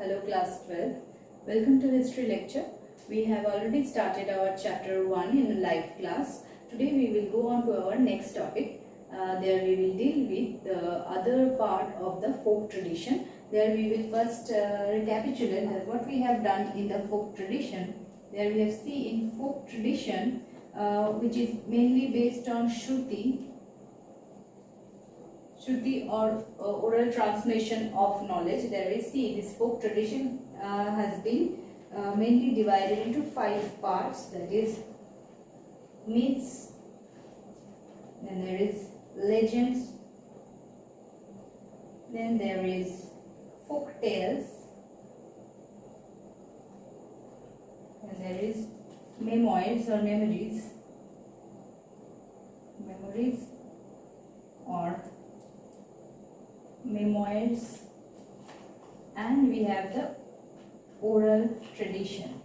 Hello class 12. Welcome to history lecture. We have already started our chapter 1 in a live class. Today we will go on to our next topic. There we will deal with the other part of the folk tradition. There we will first recapitulate that what we have done in the folk tradition. There we have seen in folk tradition which is mainly based on Shruti or oral transmission of knowledge. There we see this folk tradition has been mainly divided into 5 parts, that is myths, then there is legends, then there is folk tales, and there is memoirs or memories or memoirs, and we have the oral tradition.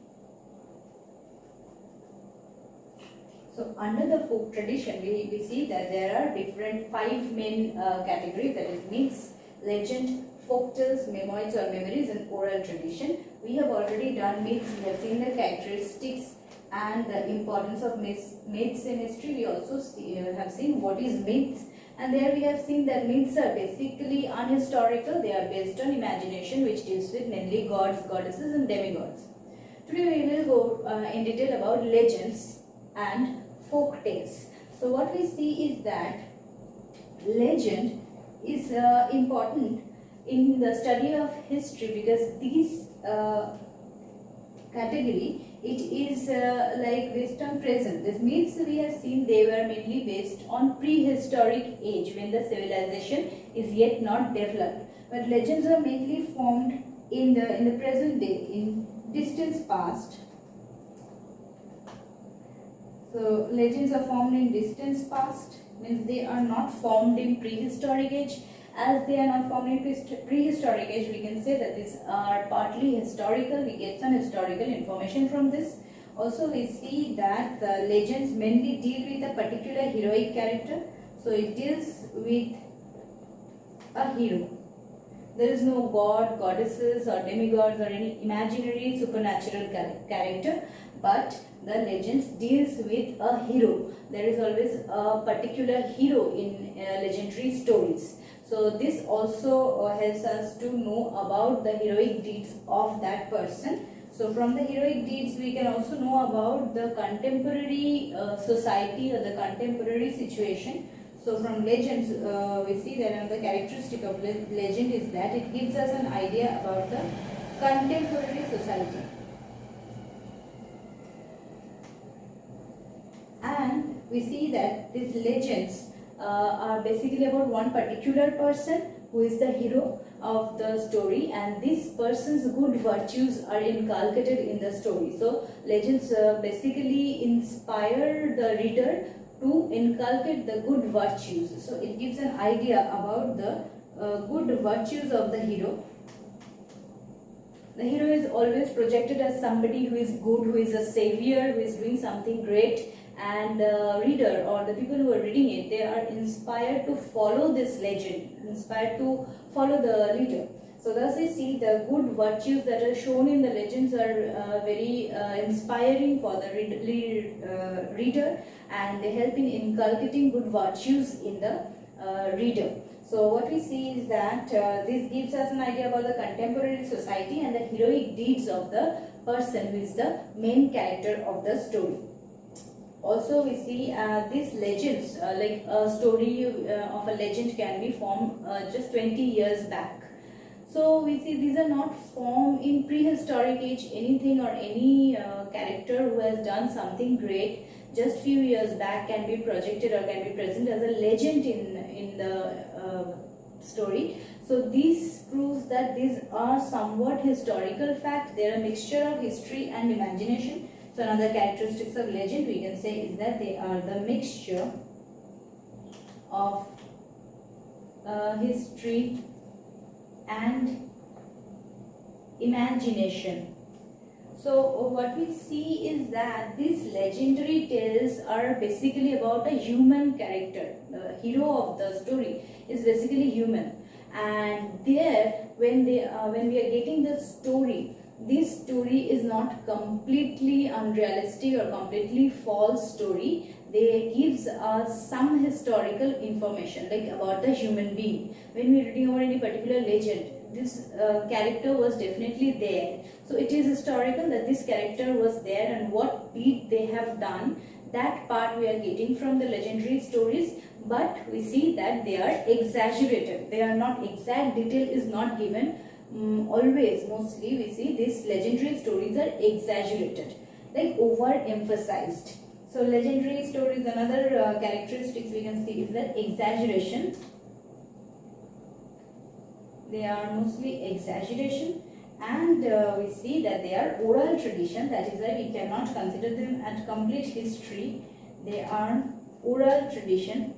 So under the folk tradition we see that there are different 5 main categories, that is myths, legend, folk tales, memoirs or memories, and oral tradition. We have already done myths. We have seen the characteristics and the importance of myths in history. We also have seen what is myths. And there we have seen that myths are basically unhistorical. They are based on imagination, which deals with mainly gods, goddesses and demigods. Today we will go in detail about legends and folk tales. So what we see is that legend is important in the study of history, because these category, it is like based on present. This myths we have seen, they were mainly based on prehistoric age, when the civilization is yet not developed. But legends are mainly formed in the present day, in distant past. So legends are formed in distant past, means they are not formed in prehistoric age. As they are not formed in prehistoric age, we can say that these are partly historical. We get some historical information from this. Also we see that the legends mainly deal with a particular heroic character. So it deals with a hero. There is no god, goddesses or demigods or any imaginary supernatural character, but the legends deals with a hero. There is always a particular hero in legendary stories. So this also helps us to know about the heroic deeds of that person. So from the heroic deeds we can also know about the contemporary society or the contemporary situation. So from legends we see that another characteristic of legend is that it gives us an idea about the contemporary society. And we see that these legends are basically about one particular person who is the hero of the story, and this person's good virtues are inculcated in the story. So legends basically inspire the reader to inculcate the good virtues. So it gives an idea about the good virtues of the hero. The hero is always projected as somebody who is good, who is a savior, who is doing something great, and the reader or the people who are reading it, they are inspired to follow this legend, inspired to follow the leader. So thus we see the good virtues that are shown in the legends are very inspiring for the reader, and they help in inculcating good virtues in the reader. So what we see is that this gives us an idea about the contemporary society and the heroic deeds of the person who is the main character of the story. Also we see these legends, like a story of a legend can be formed just 20 years back. So we see these are not formed in prehistoric age. Anything or any character who has done something great just few years back can be projected or can be present as a legend in the story. So this proves that these are somewhat historical fact. They are a mixture of history and imagination. So another characteristics of legend we can say is that they are the mixture of history and imagination. So what we see is that these legendary tales are basically about a human character. The hero of the story is basically human, and there when we are getting the story, this story is not completely unrealistic or completely false story. They gives us some historical information like about the human being. When we are reading about any particular legend, this character was definitely there, so it is historical that this character was there and what deed they have done. That part we are getting from the legendary stories, but we see that they are exaggerated. They are not exact, detail is not given. Always, mostly we see these legendary stories are exaggerated, like overemphasized. So legendary stories, another characteristics we can see is that exaggeration. They are mostly exaggeration, and we see that they are oral tradition. That is why we cannot consider them as complete history. They are oral tradition.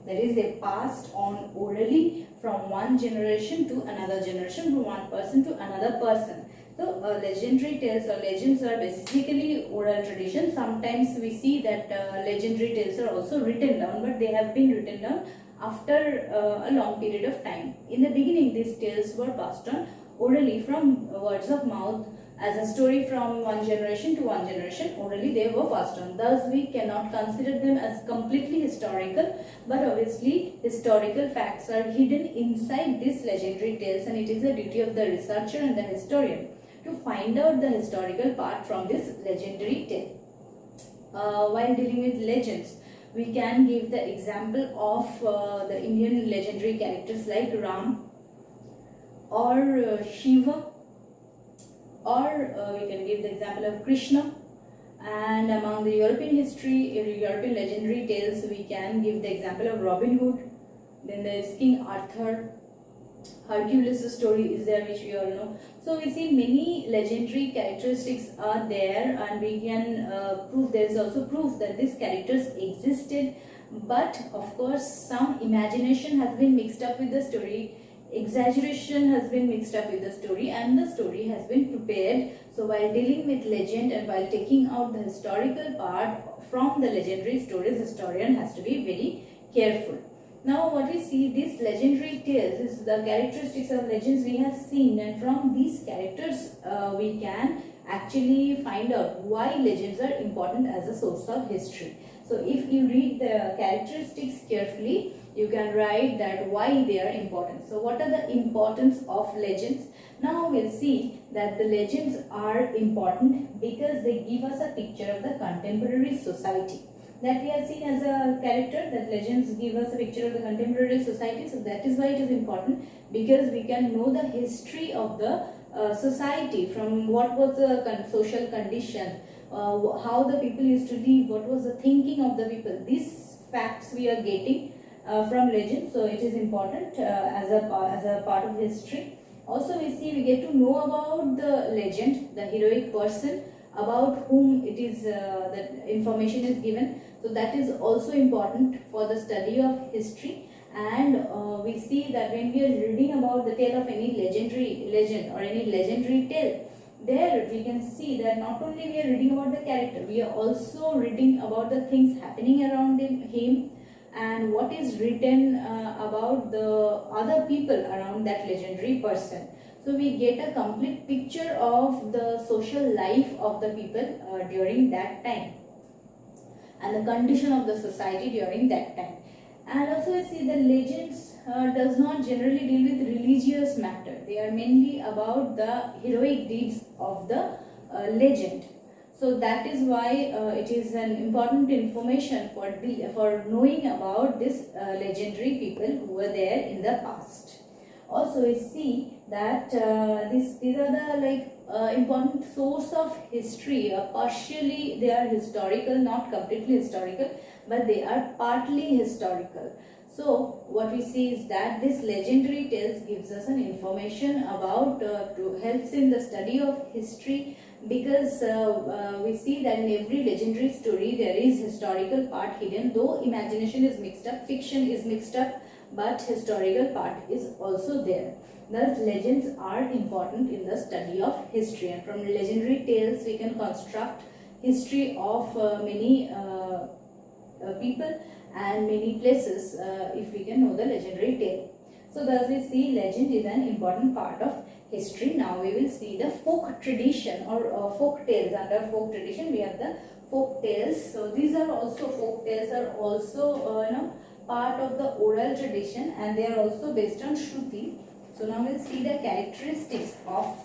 That is, they passed on orally from one generation to another generation, from one person to another person. So legendary tales or legends are basically oral tradition. Sometimes we see that legendary tales are also written down, but they have been written down after a long period of time. In the beginning, these tales were passed on orally from words of mouth, as a story from one generation to one generation. Orally they were passed on. Thus we cannot consider them as completely historical, but obviously historical facts are hidden inside these legendary tales, and it is the duty of the researcher and the historian to find out the historical part from this legendary tale. While dealing with legends, we can give the example of the Indian legendary characters like Ram or Shiva, or we can give the example of Krishna. And among the European history, European legendary tales, we can give the example of Robin Hood. Then there is King Arthur. Hercules' story is there, which we all know. So we see many legendary characteristics are there, and we can prove, there is also proof that these characters existed, but of course some imagination has been mixed up with the story, exaggeration has been mixed up with the story, and the story has been prepared. So while dealing with legend and while taking out the historical part from the legendary stories, historian has to be very careful. Now what we see, these legendary tales is the characteristics of legends we have seen, and from these characters we can actually find out why legends are important as a source of history. So if you read the characteristics carefully, you can write that why they are important. So what are the importance of legends? Now we'll see that the legends are important because they give us a picture of the contemporary society. That we have seen as a character, that legends give us a picture of the contemporary society. So that is why it is important, because we can know the history of the society, from what was the social condition, how the people used to live, what was the thinking of the people. These facts we are getting from legends, so it is important as a part of history. Also we see, we get to know about the legend, the heroic person about whom it is that information is given. So that is also important for the study of history. And we see that when we are reading about the tale of any legendary legend or any legendary tale, there we can see that not only we are reading about the character, we are also reading about the things happening around him, and what is written about the other people around that legendary person. So we get a complete picture of the social life of the people during that time, and the condition of the society during that time. And also we see the legends does not generally deal with religious matter. They are mainly about the heroic deeds of the legend. So that is why it is an important information for knowing about this legendary people who were there in the past. Also we see that these are the important source of history. Partially they are historical, not completely historical, but they are partly historical. So what we see is that this legendary tales gives us an information about helps in the study of history, because we see that in every legendary story there is historical part hidden. Though imagination is mixed up, fiction is mixed up, but historical part is also there. Thus legends are important in the study of history, and from legendary tales we can construct history of many people, and many places if we can know the legendary tale. So thus we see legend is an important part of history. Now we will see the folk tradition or folk tales. Under folk tradition we have the folk tales. So these are also folk tales are also part of the oral tradition, and they are also based on Shruti. So now we'll see the characteristics of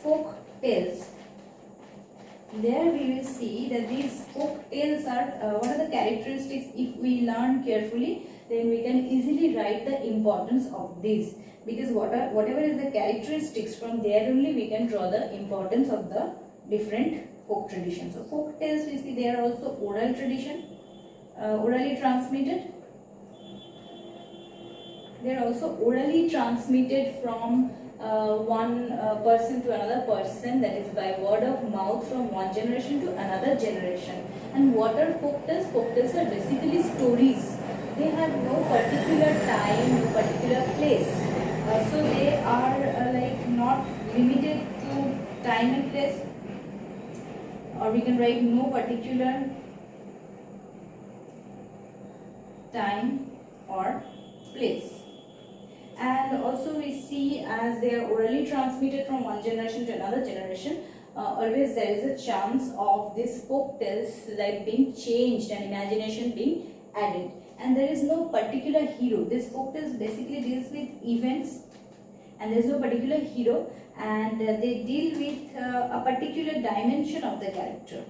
folk tales. There we will see that these folk tales are what are the characteristics. If we learn carefully, then we can easily write the importance of these, because whatever is the characteristics, from there only we can draw the importance of the different folk traditions. So folk tales, we see they are also oral tradition, orally transmitted. They are also orally transmitted from one person to another person, that is by word of mouth from one generation to another generation. And what are folk tales? Folk tales are basically stories. They have no particular time, no particular place. So they are like not limited to time and place, or we can write no particular time or place. And also we see, as they are orally transmitted from one generation to another generation, always there is a chance of this folk tales like being changed and imagination being added. And there is no particular hero. This folk tales basically deals with events, and there is no particular hero, and they deal with a particular dimension of the character.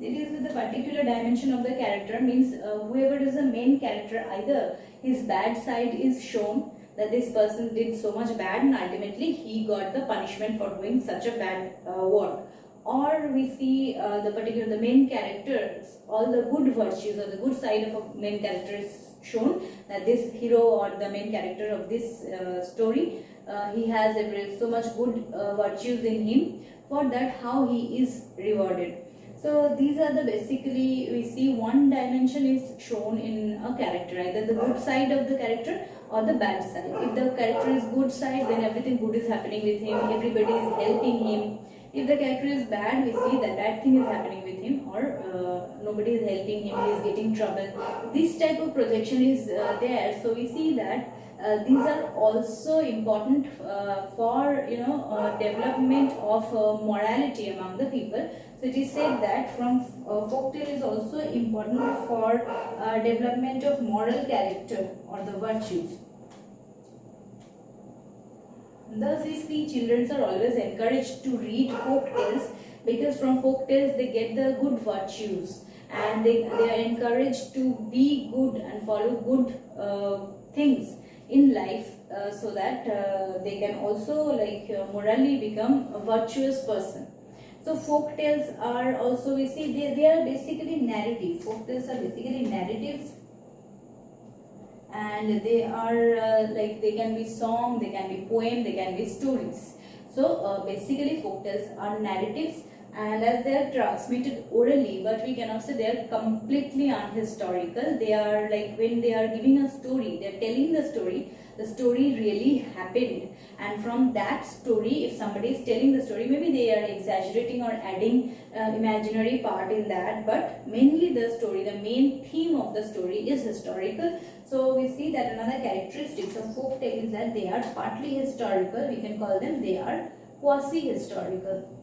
It is with the particular dimension of the character, means whoever is the main character, either his bad side is shown, that this person did so much bad and ultimately he got the punishment for doing such a bad work, or we see the main characters, all the good virtues or the good side of a main character is shown, that this hero or the main character of this story, he has so much good virtues in him. For that, how he is rewarded. So these are the basically, we see one dimension is shown in a character, either the good side of the character or the bad side. If the character is good side, then everything good is happening with him, everybody is helping him. If the character is bad, we see that bad thing is happening with him, or nobody is helping him, he is getting trouble. This type of projection is there. So we see that these are also important for development of morality among the people. So it is said that from folktale is also important for development of moral character or the virtues. Thus we see children are always encouraged to read folk tales, because from folk tales they get the good virtues, and they are encouraged to be good and follow good things in life, so that they can also morally become a virtuous person. So folk tales are also, we see they are basically narrative. Folk tales are basically narratives, and they are they can be song, they can be poem, they can be stories. So basically folk tales are narratives, and as they are transmitted orally, but we cannot say they are completely unhistorical. They are like, when they are giving a story, they are telling the story really happened, and from that story, if somebody is telling the story, maybe they are exaggerating or adding imaginary part in that, but mainly the story, the main theme of the story is historical. So we see that another characteristics of folk tale is that they are partly historical. We can call them, they are quasi-historical.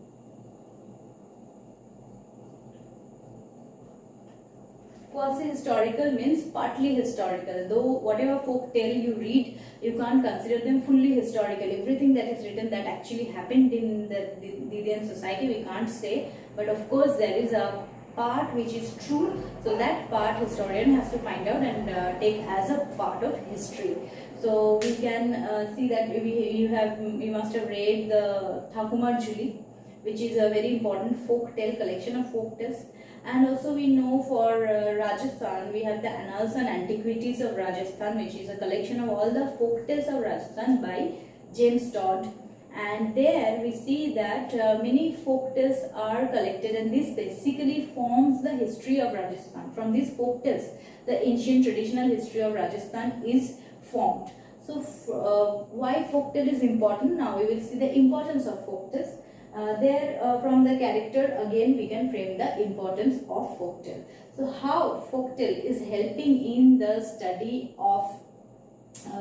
Quasi-historical means partly historical. Though whatever folk tale you read, you can't consider them fully historical. Everything that is written that actually happened in the Didian society, we can't say. But of course there is a part which is true. So that part historian has to find out and take as a part of history. So we can see that you must have read the Thakumar Jhuli, which is a very important folk tale collection of folk tales. And also we know for Rajasthan, we have the Annals and Antiquities of Rajasthan, which is a collection of all the folk tales of Rajasthan by James Todd. And there we see that many folk tales are collected, and this basically forms the history of Rajasthan. From these folk tales, the ancient traditional history of Rajasthan is formed. So why folk tale is important? Now we will see the importance of folk tales. From the character again we can frame the importance of folktale. So how folktale is helping in the study of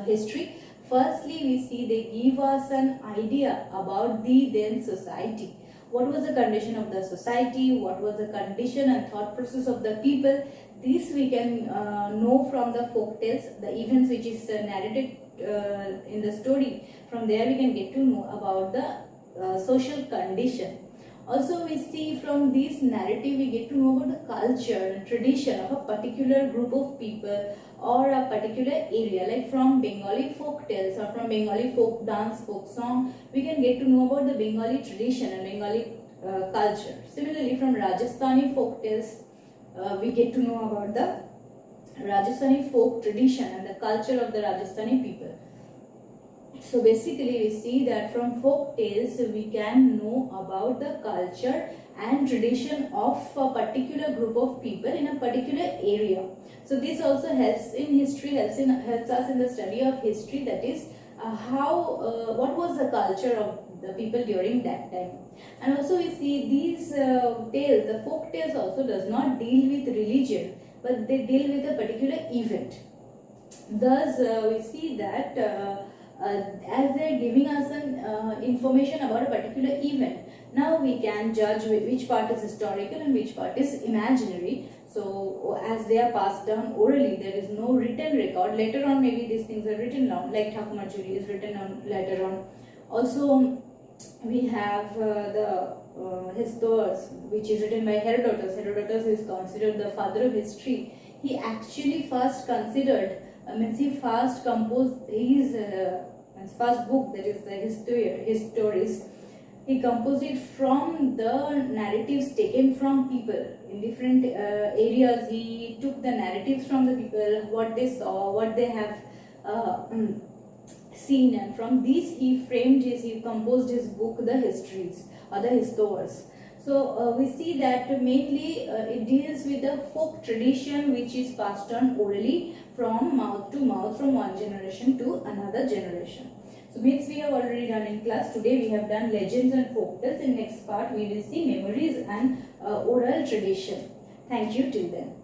history. Firstly, we see they give us an idea about the then society. What was the condition of the society? What was the condition and thought process of the people? This we can know from the folk tales, the events which is narrated in the story. From there we can get to know about the social condition. Also, we see from this narrative we get to know about the culture and tradition of a particular group of people or a particular area. Like from Bengali folk tales or from Bengali folk dance, folk song, we can get to know about the Bengali tradition and Bengali culture. Similarly, from Rajasthani folk tales, we get to know about the Rajasthani folk tradition and the culture of the Rajasthani people. So basically we see that from folk tales we can know about the culture and tradition of a particular group of people in a particular area. So this also helps in history, helps us in the study of history, that is what was the culture of the people during that time. And also we see these tales, the folk tales also does not deal with religion, but they deal with a particular event. Thus we see that as they are giving us an information about a particular event, now we can judge which part is historical and which part is imaginary. So as they are passed down orally, there is no written record. Later on maybe these things are written down, like Thakumar Churi is written down later on. Also we have the Histories, which is written by Herodotus. Herodotus is considered the father of history. He actually first considered, he first composed his first book, that is the Histories. He composed it from the narratives taken from people in different areas. He took the narratives from the people, what they saw, what they have seen, and from these he composed his book, the Histories or the Histories. So we see that mainly it deals with the folk tradition which is passed on orally from mouth to mouth, from one generation to another generation. So myths we have already done in class. Today we have done legends and folk tales. In next part we will see memories and oral tradition. Thank you till then.